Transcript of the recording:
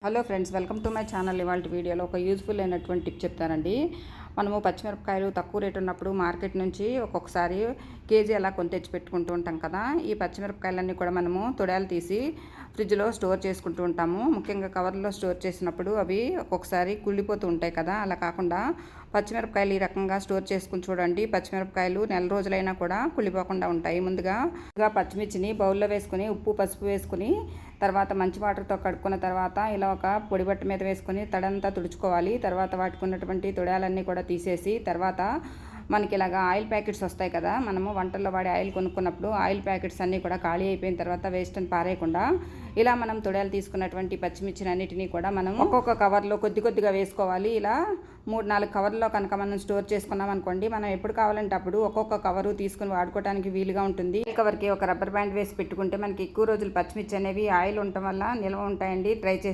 Hello friends, welcome to my channel. ఇవాళ వీడియోలో ఒక యూజ్ఫుల్ అయినటువంటి టిప్ చెప్తానండి. మనము పచ్చిమిరపకాయలు తక్కువ రేటు ఉన్నప్పుడు మార్కెట్ నుంచి ఒక్కొక్కసారి కేజీ అలా కొని తెచ్చి పెట్టుకుంటూ ఉంటాం కదా. ఈ పచ్చిమిరపకాయలన్నీ కూడా మనము తొడాలు తీసి ఫ్రిడ్జ్లో స్టోర్ చేసుకుంటూ ఉంటాము. ముఖ్యంగా కవర్లో స్టోర్ చేసినప్పుడు అవి ఒక్కొక్కసారి కుళ్ళిపోతూ ఉంటాయి కదా. అలా కాకుండా పచ్చిమిరపకాయలు ఈ రకంగా స్టోర్ చేసుకుని చూడండి. పచ్చిమిరపకాయలు నెల రోజులైనా కూడా కుళ్ళిపోకుండా ఉంటాయి. ముందుగా పచ్చిమిర్చిని బౌల్లో వేసుకుని ఉప్పు పసుపు వేసుకుని తర్వాత మంచి వాటర్తో కడుక్కున్న తర్వాత ఇలా ఒక పొడి బట్ట మీద వేసుకొని తడంతా తుడుచుకోవాలి. తర్వాత వాటికి ఉన్నటువంటి తొడాలన్నీ కూడా తీసేసి తర్వాత మనకి ఇలాగా ఆయిల్ ప్యాకెట్స్ వస్తాయి కదా. మనము వంటల్లో వాడే ఆయిల్ కొనుక్కున్నప్పుడు ఆయిల్ ప్యాకెట్స్ అన్నీ కూడా ఖాళీ అయిపోయిన తర్వాత వేస్ట్ అని పారేయకుండా ఇలా మనం తొడాలు తీసుకున్నటువంటి పచ్చిమిర్చిని అన్నిటినీ కూడా మనం ఒక్కొక్క కవర్లో కొద్ది కొద్దిగా వేసుకోవాలి. ఇలా 3-4 కవర్లో కనుక మనం స్టోర్ చేసుకున్నాం అనుకోండి, మనం ఎప్పుడు కావాలంటే అప్పుడు ఒక్కొక్క కవరు తీసుకుని వాడుకోవడానికి వీలుగా ఉంటుంది. కవర్కి ఒక రబ్బర్ బ్యాండ్ వేసి పెట్టుకుంటే మనకి ఎక్కువ రోజులు పచ్చిమిర్చి అనేవి ఆయిల్ ఉండటం వల్ల నిల్వ ఉంటాయండి. ట్రై చేసి